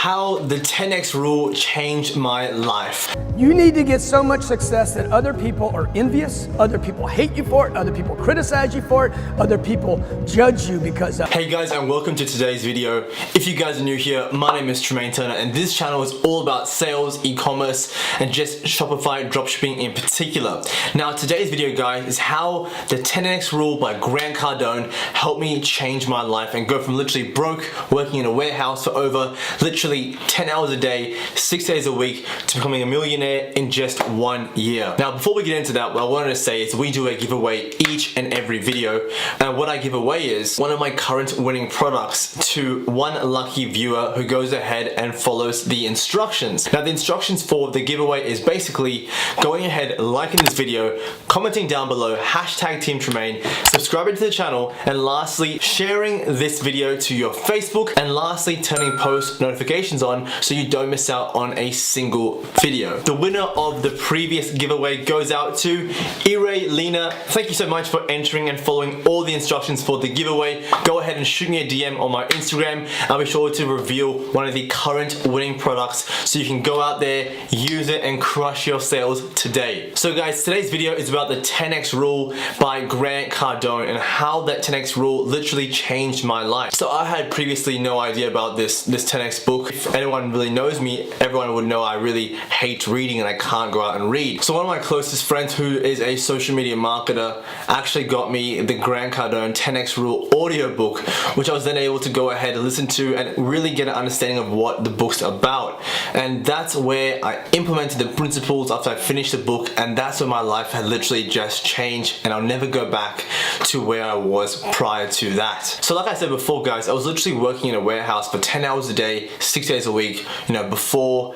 how the 10x rule changed my life. You need to get so much success that other people are envious, other people hate you for it, other people criticize you for it, other people judge you because of it. Hey guys, and welcome to today's video. If you guys are new here, my name is St-Germain and this channel is all about sales, e-commerce, and just Shopify dropshipping in particular. Now today's video guys is how the 10x rule by Grant Cardone helped me change my life and go from literally broke, working in a warehouse for over literally 10 hours a day, 6 days a week, to becoming a millionaire in just 1 year. Now before we get into that, what I wanted to say is we do a giveaway each and every video, and what I give away is one of my current winning products to one lucky viewer who goes ahead and follows the instructions. Now the instructions for the giveaway is basically going ahead, liking this video, commenting down below, hashtag Team St-Germain, subscribing to the channel, and lastly sharing this video to your Facebook, and lastly turning post notifications on so you don't miss out on a single video. The winner of the previous giveaway goes out to Lena. Thank you so much for entering and following all the instructions for the giveaway. Go ahead and shoot me a DM on my Instagram. I'll be sure to reveal one of the current winning products so you can go out there, use it, and crush your sales today. So guys, today's video is about the 10x rule by Grant Cardone and how that 10x rule literally changed my life. So I had previously no idea about this 10x book. If anyone really knows me, everyone would know I really hate reading and I can't go out and read. So one of my closest friends who is a social media marketer actually got me the Grant Cardone 10x rule audiobook, which I was then able to go ahead and listen to and really get an understanding of what the book's about. And that's where I implemented the principles after I finished the book, and that's where my life had literally just changed, and I'll never go back to where I was prior to that. So like I said before guys, I was literally working in a warehouse for 10 hours a day, 6 days a week, before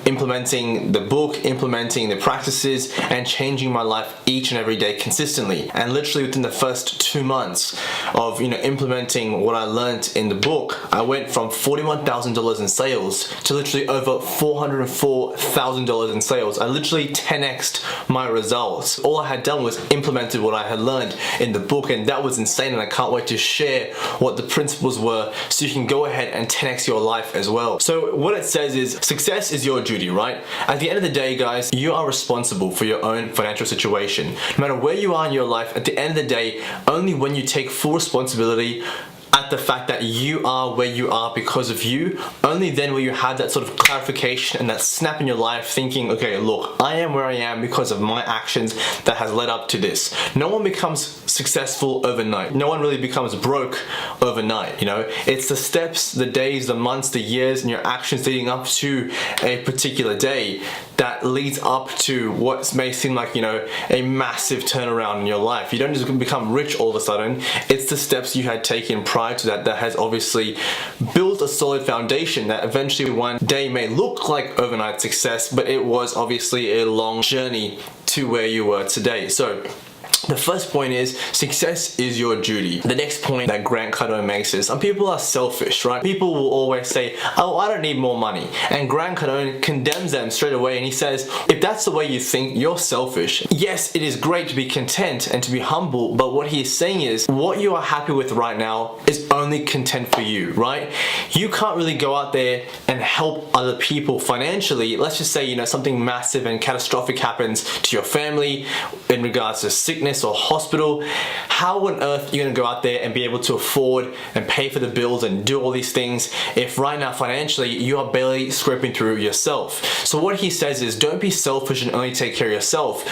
implementing the book, implementing the practices, and changing my life each and every day consistently. And literally within the first 2 months of implementing what I learned in the book, I went from $41,000 in sales to literally over $404,000 in sales. I literally 10x'd my results. All I had done was implemented what I had learned in the book, and that was insane, and I can't wait to share what the principles were so you can go ahead and 10x your life as well. So what it says is success is your duty, right? At the end of the day, guys, you are responsible for your own financial situation. No matter where you are in your life, at the end of the day, only when you take full responsibility at the fact that you are where you are because of you, only then will you have that sort of clarification and that snap in your life thinking, okay, look, I am where I am because of my actions that has led up to this. No one becomes successful overnight. No one really becomes broke overnight, It's the steps, the days, the months, the years, and your actions leading up to a particular day that leads up to what may seem like, a massive turnaround in your life. You don't just become rich all of a sudden. It's the steps you had taken prior to that has obviously built a solid foundation that eventually one day may look like overnight success, but it was obviously a long journey to where you were today. So the first point is success is your duty. The next point that Grant Cardone makes is some people are selfish, right? People will always say, oh, I don't need more money. And Grant Cardone condemns them straight away, and he says, if that's the way you think, you're selfish. Yes, it is great to be content and to be humble, but what he is saying is what you are happy with right now is only content for you, right? You can't really go out there and help other people financially. Let's just say, something massive and catastrophic happens to your family in regards to sickness or hospital. How on earth are you going to go out there and be able to afford and pay for the bills and do all these things if right now financially you are barely scraping through yourself? So what he says is don't be selfish and only take care of yourself.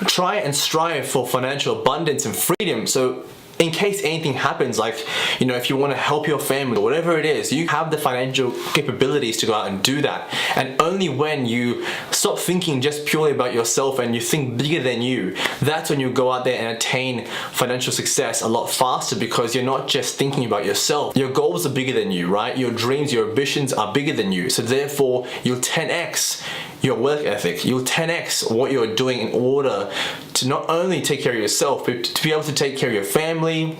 Try and strive for financial abundance and freedom. So in case anything happens, like, if you want to help your family or whatever it is, you have the financial capabilities to go out and do that. And only when you stop thinking just purely about yourself and you think bigger than you, that's when you go out there and attain financial success a lot faster, because you're not just thinking about yourself. Your goals are bigger than you, right? Your dreams, your ambitions are bigger than you. So therefore, you'll 10x your work ethic. You'll 10x what you're doing in order to not only take care of yourself, but to be able to take care of your family,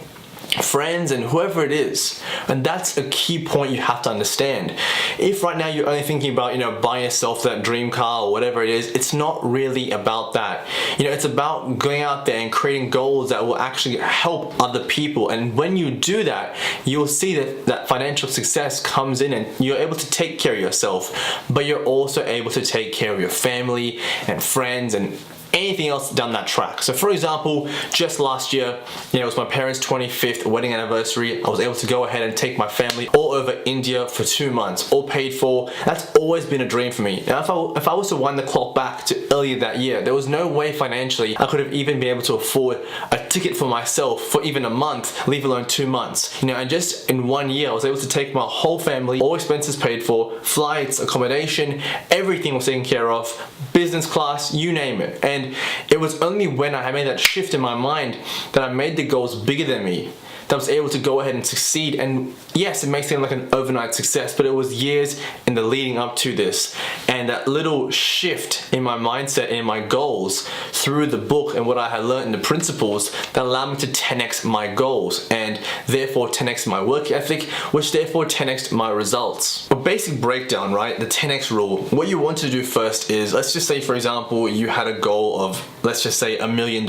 friends, and whoever it is. And that's a key point you have to understand. If right now you're only thinking about, buying yourself that dream car or whatever it is, it's not really about that. It's about going out there and creating goals that will actually help other people. And when you do that, you'll see that financial success comes in and you're able to take care of yourself, but you're also able to take care of your family and friends and anything else down that track. So for example, just last year, it was my parents' 25th wedding anniversary. I was able to go ahead and take my family all over India for 2 months, all paid for. That's always been a dream for me. Now, if I was to wind the clock back to earlier that year, there was no way financially I could have even been able to afford a ticket for myself for even a month, leave alone 2 months. And just in 1 year, I was able to take my whole family, all expenses paid for, flights, accommodation, everything was taken care of, business class, you name it. And it was only when I made that shift in my mind that I made the goals bigger than me, that I was able to go ahead and succeed. And yes, it may seem like an overnight success, but it was years in the leading up to this. And that little shift in my mindset and in my goals through the book and what I had learned in the principles that allowed me to 10x my goals and therefore 10x my work ethic, which therefore 10x my results. A basic breakdown, right? The 10x rule. What you want to do first is, let's just say for example, you had a goal of, let's just say $1 million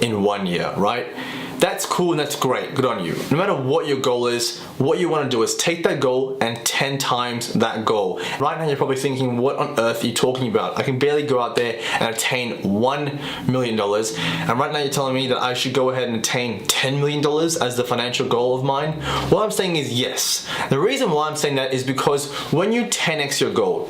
in 1 year, right? That's cool and that's great, good on you. No matter what your goal is, what you want to do is take that goal and 10 times that goal. Right now you're probably thinking, what on earth are you talking about? I can barely go out there and attain $1 million. And right now you're telling me that I should go ahead and attain $10 million as the financial goal of mine? What I'm saying is yes. The reason why I'm saying that is because when you 10x your goal,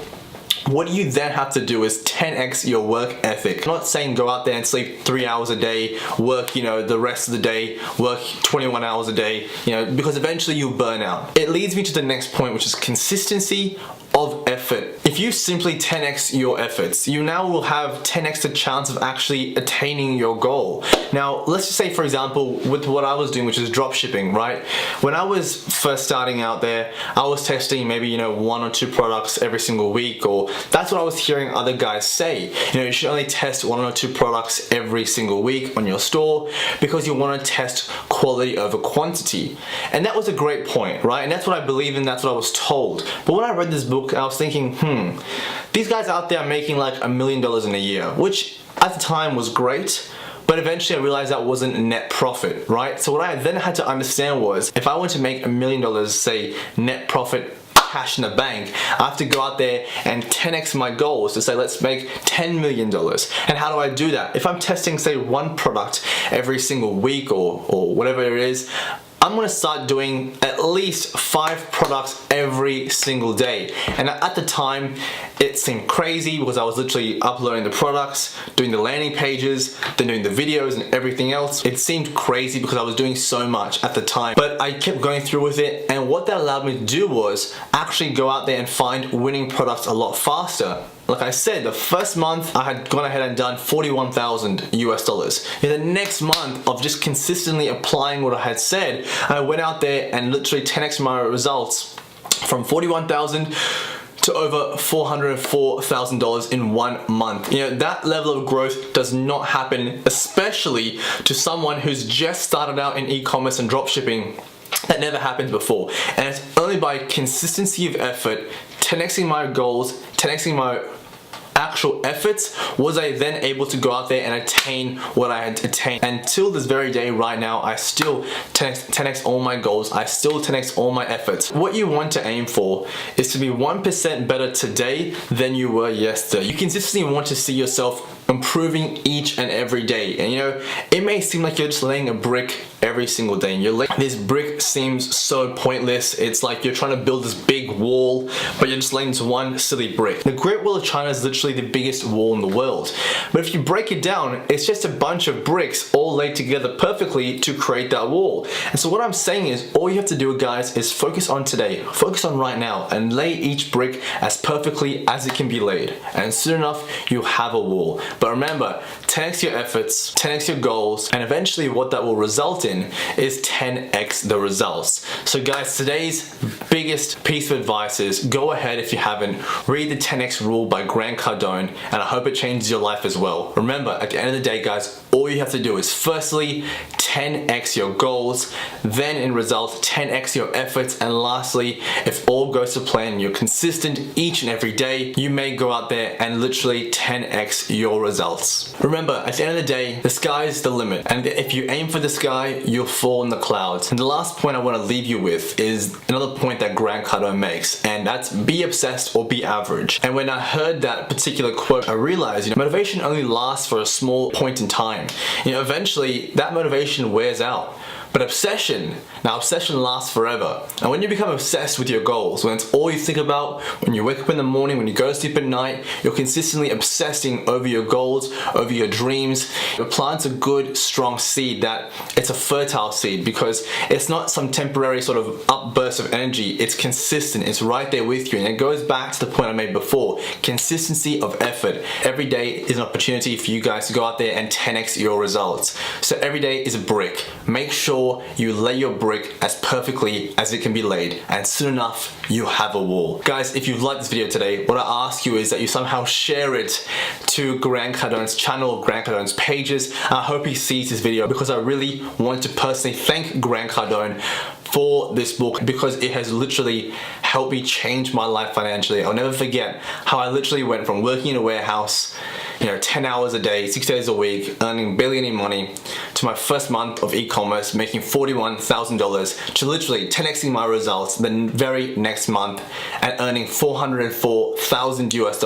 what you then have to do is 10x your work ethic. I'm not saying go out there and sleep 3 hours a day, work, the rest of the day, work 21 hours a day, because eventually you'll burn out. It leads me to the next point, which is consistency of effort. If you simply 10x your efforts, you now will have 10x the chance of actually attaining your goal. Now, let's just say for example, with what I was doing, which is drop shipping, right? When I was first starting out there, I was testing maybe, 1 or 2 products every single week, or that's what I was hearing other guys say. You should only test 1 or 2 products every single week on your store because you want to test quality over quantity. And that was a great point, right? And that's what I believe in, that's what I was told. But when I read this book, I was thinking, these guys out there are making like $1 million in a year, which at the time was great. But eventually I realized that wasn't net profit, right? So what I then had to understand was, if I want to make $1 million, say net profit, cash in the bank, I have to go out there and 10x my goals to say, let's make $10 million. And how do I do that? If I'm testing, say, 1 product every single week or whatever it is, I'm gonna start doing at least 5 products every single day. And at the time, it seemed crazy because I was literally uploading the products, doing the landing pages, then doing the videos and everything else. It seemed crazy because I was doing so much at the time, but I kept going through with it. And what that allowed me to do was actually go out there and find winning products a lot faster. Like I said, the first month I had gone ahead and done 41,000 US dollars. In the next month of just consistently applying what I had said, I went out there and literally 10x my results from 41,000 to over $404,000 in 1 month. That level of growth does not happen, especially to someone who's just started out in e-commerce and dropshipping. That never happened before. And it's only by consistency of effort, 10xing my goals, 10xing my actual efforts, was I then able to go out there and attain what I had attained. Until this very day right now, I still 10x all my goals, I still 10x all my efforts. What you want to aim for is to be 1% better today than you were yesterday. You consistently want to see yourself improving each and every day. And it may seem like you're just laying a brick every single day, and this brick seems so pointless. It's like you're trying to build this big wall, but you're just laying this one silly brick. The Great Wall of China is literally the biggest wall in the world, but if you break it down, it's just a bunch of bricks all laid together perfectly to create that wall. And so what I'm saying is, all you have to do, guys, is focus on today, focus on right now, and lay each brick as perfectly as it can be laid, and soon enough you'll have a wall. But remember, 10x your efforts, 10x your goals, and eventually what that will result in is 10x the results. So guys, today's biggest piece of advice is, go ahead, if you haven't, read the 10x rule by Grant Cardone, and I hope it changes your life as well. Remember, at the end of the day, guys, all you have to do is firstly 10x your goals, then in result 10x your efforts, and lastly, if all goes to plan, you're consistent each and every day, you may go out there and literally 10x your results. Remember, at the end of the day, the sky is the limit, and if you aim for the sky, you'll fall in the clouds. And the last point I want to leave you with is another point that Grant Cardone makes, and that's be obsessed or be average. And when I heard that particular quote, I realized, motivation only lasts for a small point in time. Eventually that motivation wears out. But obsession lasts forever. And when you become obsessed with your goals, when it's all you think about, when you wake up in the morning, when you go to sleep at night, you're consistently obsessing over your goals, over your dreams. It plants a good, strong seed that it's a fertile seed, because it's not some temporary sort of upburst of energy. It's consistent. It's right there with you. And it goes back to the point I made before. Consistency of effort. Every day is an opportunity for you guys to go out there and 10x your results. So every day is a brick. Make sure you lay your brick as perfectly as it can be laid, and soon enough you have a wall. Guys, if you've liked this video today, what I ask you is that you somehow share it to Grant Cardone's channel, Grant Cardone's pages. I hope he sees this video, because I really want to personally thank Grant Cardone for this book, because it has literally helped me change my life financially. I'll never forget how I literally went from working in a warehouse, 10 hours a day, 6 days a week, earning barely any money, to my first month of e-commerce making $41,000, to literally 10xing my results the very next month and earning $404,000 US.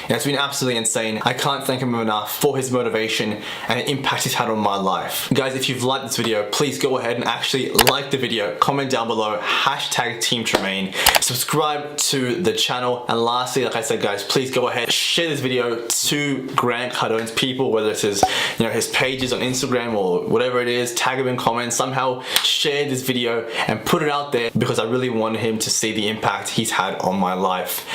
It's been absolutely insane. I can't thank him enough for his motivation and the impact he's had on my life. Guys, if you've liked this video, please go ahead and actually like the video, comment down below, hashtag Team Tremaine, subscribe to the channel, and lastly, like I said guys, please go ahead, share this video to Grant Cardone's people, whether it's his, his pages on Instagram or whatever it is, tag him in comments, somehow share this video and put it out there, because I really want him to see the impact he's had on my life.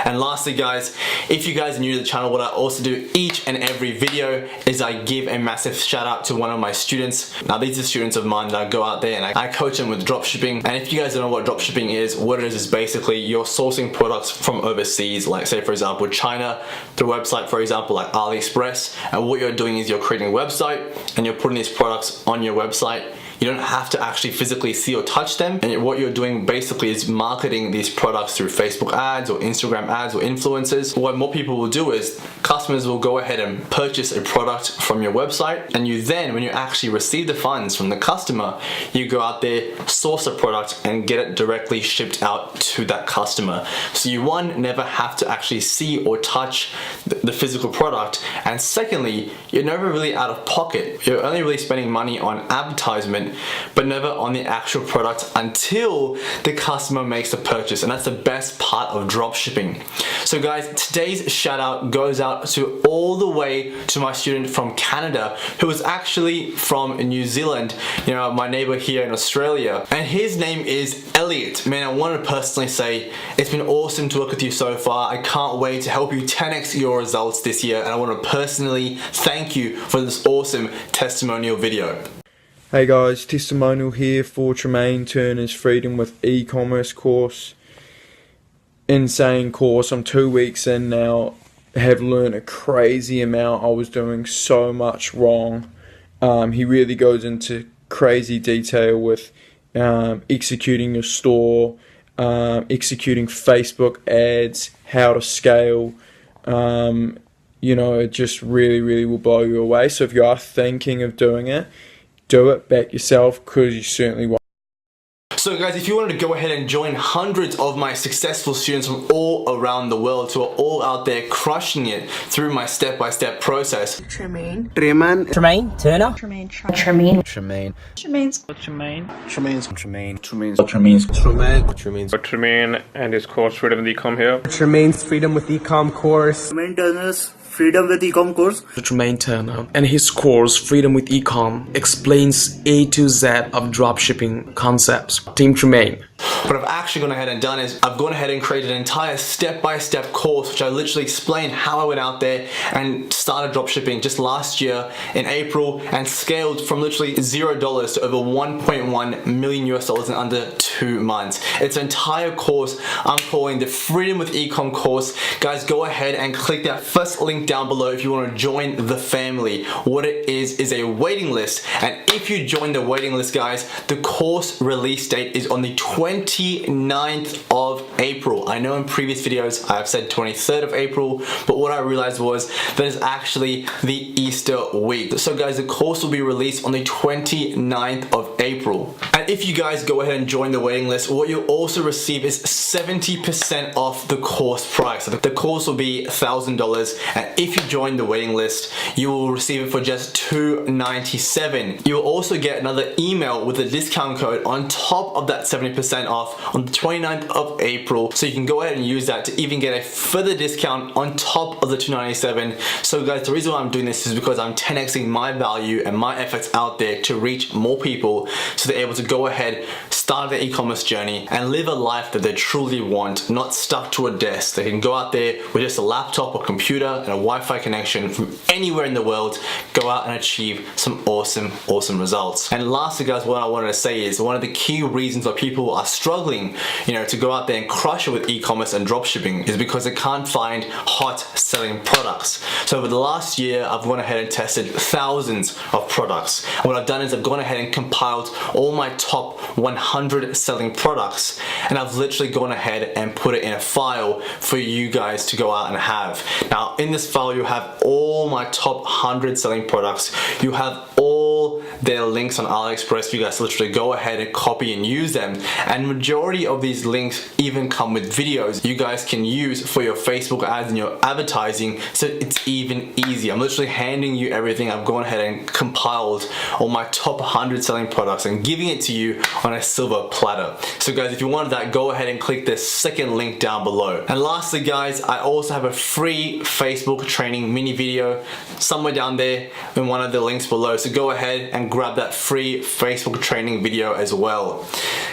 And lastly guys, if you guys are new to the channel, what I also do each and every video is I give a massive shout out to one of my students. Now these are students of mine that I go out there and I coach them with dropshipping. And if you guys don't know what dropshipping is, what it is basically you're sourcing products from overseas, like say for example China, through a website for example like AliExpress, and what you're doing is you're creating a website and you're putting these products on your website. You don't have to actually physically see or touch them, and what you're doing basically is marketing these products through Facebook ads or Instagram ads or influencers. What more people will do is customers will go ahead and purchase a product from your website, and you then, when you actually receive the funds from the customer, you go out there, source a product and get it directly shipped out to that customer. So you, one, never have to actually see or touch the physical product, and secondly, you're never really out of pocket. You're only really spending money on advertisement, but never on the actual product until the customer makes the purchase, and that's the best part of drop shipping. So guys, today's shout out goes out to all the way to my student from Canada, who is actually from New Zealand, my neighbor here in Australia, and his name is Elliot. Man, I want to personally say it's been awesome to work with you so far. I can't wait to help you 10x your results this year, and I want to personally thank you for this awesome testimonial video. Hey guys, testimonial here for Tremaine Turner's Freedom with E-commerce course. Insane course. I'm 2 weeks in now. Have learned a crazy amount. I was doing so much wrong. He really goes into crazy detail with executing your store, executing Facebook ads, how to scale. It just really will blow you away. So if you are thinking of doing it, do it, back yourself, because you certainly won't. So guys, if you wanted to go ahead and join hundreds of my successful students from all around the world who are all out there crushing it through my step-by-step process. Tremaine. Tremaine Turner. Tremaine. Tremaine. Tremaine. Tremaine and his course Freedom with Ecom here. Tremaine's Freedom with Ecom course. Tremaine Turner's Freedom with Ecom course. Tremaine Turner and his course Freedom with Ecom explains A to Z of dropshipping concepts. Team Tremaine. What I've actually gone ahead and done is I've gone ahead and created an entire step-by-step course which I literally explain how I went out there and started dropshipping just last year in April and scaled from literally $0 to over $1.1 million US in under 2 months. It's an entire course I'm calling the Freedom with Ecom course. Guys, go ahead and click that first link down below if you want to join the family. What it is a waiting list, and if you join the waiting list, guys, the course release date is on the 29th of April. I know in previous videos I've said 23rd of April, but what I realized was that is actually the Easter week. So guys, the course will be released on the 29th of April. And if you guys go ahead and join the waiting list, what you'll also receive is 70% off the course price. The course will be $1,000, and if you join the waiting list, you will receive it for just $297. You'll also get another email with a discount code on top of that 70% off on the 29th of April, so you can go ahead and use that to even get a further discount on top of the $297. So guys, the reason why I'm doing this is because I'm 10xing my value and my efforts out there to reach more people, so they're able to go ahead, start their e-commerce journey and live a life that they truly want, not stuck to a desk. They can go out there with just a laptop or computer and a Wi-Fi connection from anywhere in the world, go out and achieve some awesome results. And lastly, guys, what I wanted to say is one of the key reasons why people are struggling, to go out there and crush it with e-commerce and dropshipping is because they can't find hot selling products. So over the last year, I've gone ahead and tested thousands of products. And what I've done is I've gone ahead and compiled all my top 100 selling products, and I've literally gone ahead and put it in a file for you guys to go out and have. Now in this file, you have all my top 100 selling products. You have all their links on AliExpress for you guys to literally go ahead and copy and use them. And majority of these links even come with videos you guys can use for your Facebook ads and your advertising, so it's even easier. I'm literally handing you everything. I've gone ahead and compiled all my top 100 selling products and giving it to you on a silver platter. So guys, if you wanted that, go ahead and click the second link down below. And lastly, guys, I also have a free Facebook training mini video somewhere down there in one of the links below. So go ahead and grab that free Facebook training video as well.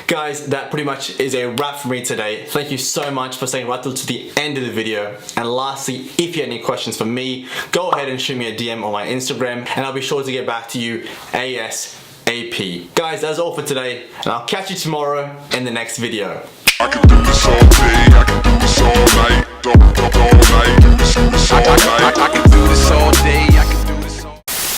Guys, that pretty much is a wrap for me today. Thank you so much for staying right till to the end of the video. And lastly, if you have any questions for me, go ahead and shoot me a DM on my Instagram and I'll be sure to get back to you ASAP. Guys, that's all for today, and I'll catch you tomorrow in the next video. I can do this all day, I can do this all night.